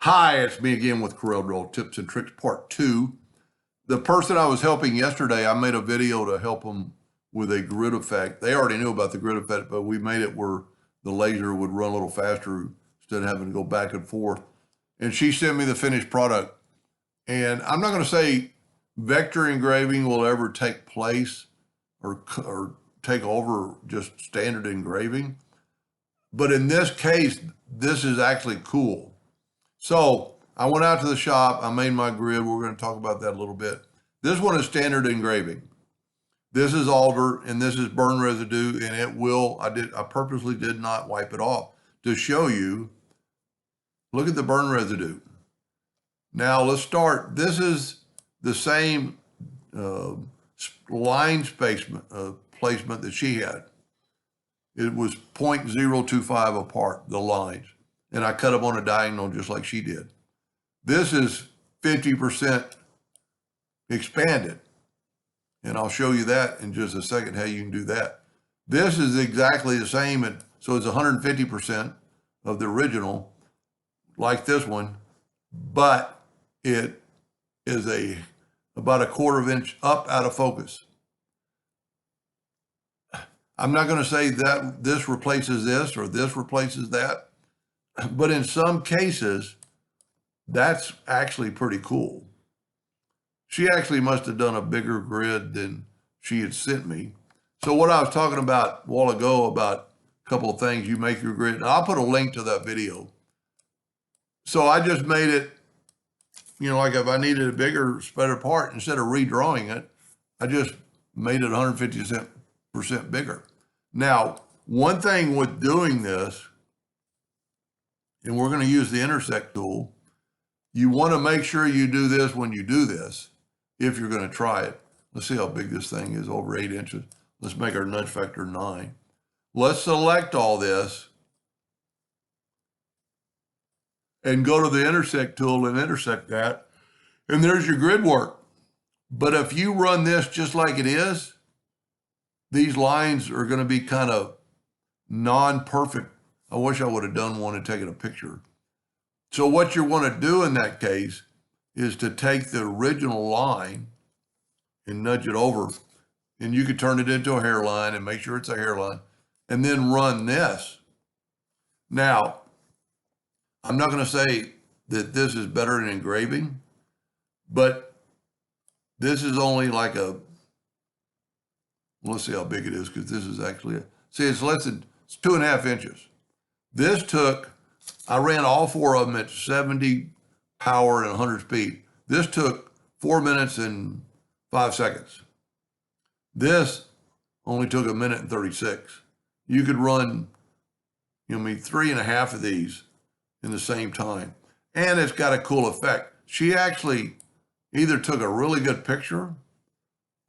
Hi, it's me again with Corel Draw Tips and Tricks Part 2. The person I was helping yesterday, I made a video to help them with a grid effect. They already knew about the grid effect, but we made it where the laser would run a little faster instead of having to go back and forth. And she sent me the finished product. And I'm not going to say vector engraving will ever take place or take over just standard engraving. But in this case, this is actually cool. So I went out to the shop, I made my grid. We're going to talk about that a little bit. This one is standard engraving. This is alder and this is burn residue, and it will, I purposely did not wipe it off to show you. Look at the burn residue. Now let's start. This is the same line placement that she had. It was 0.025 apart, the lines. And I cut them on a diagonal just like she did. This is 50% expanded. And I'll show you that in just a second, how you can do that. This is exactly the same. So it's 150% of the original, like this one, but it is about a 1/4 inch up out of focus. I'm not going to say that this replaces this or this replaces that. But in some cases, that's actually pretty cool. She actually must have done a bigger grid than she had sent me. So what I was talking about a while ago about a couple of things, you make your grid, and I'll put a link to that video. So I just made it, like if I needed a bigger, better part, instead of redrawing it, I just made it 150% bigger. Now, one thing with doing this, and we're going to use the intersect tool, you want to make sure you do this when you do this, if you're going to try it. Let's see how big this thing is, over 8 inches. Let's make our nudge factor 9. Let's select all this and go to the intersect tool and intersect that. And there's your grid work. But if you run this just like it is, these lines are going to be kind of non-perfect. I wish I would have done one and taken a picture. So what you want to do in that case is to take the original line and nudge it over, and you could turn it into a hairline and make sure it's a hairline, and then run this. Now, I'm not going to say that this is better than engraving, but this is only like let's see how big it is, because this is actually, it's 2.5 inches. This I ran all 4 of them at 70 power and 100 speed. This took 4 minutes and 5 seconds. This only took 1 minute and 36. You could run, 3.5 of these in the same time. And it's got a cool effect. She actually either took a really good picture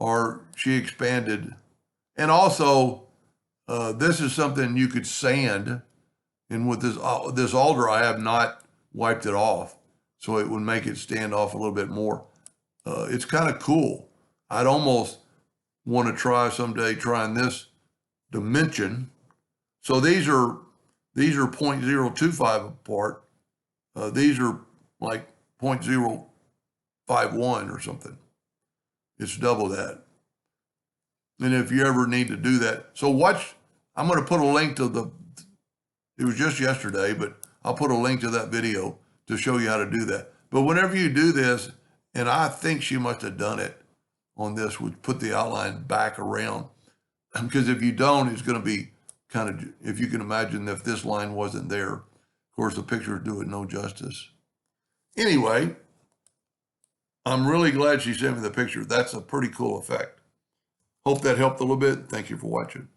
or she expanded. And also, this is something you could sand. And with this alder, I have not wiped it off, so it would make it stand off a little bit more. It's kind of cool. I'd almost want to try someday trying this dimension. So these are 0.025 apart. These are like 0.051 or something. It's double that. And if you ever need to do that, so watch. I'm going to put a link to it was just yesterday, but I'll put a link to that video to show you how to do that. But whenever you do this, and I think she must have done it on this, would put the outline back around. Because if you don't, it's going to be kind of, if you can imagine if this line wasn't there, of course, the pictures do it no justice. Anyway, I'm really glad she sent me the picture. That's a pretty cool effect. Hope that helped a little bit. Thank you for watching.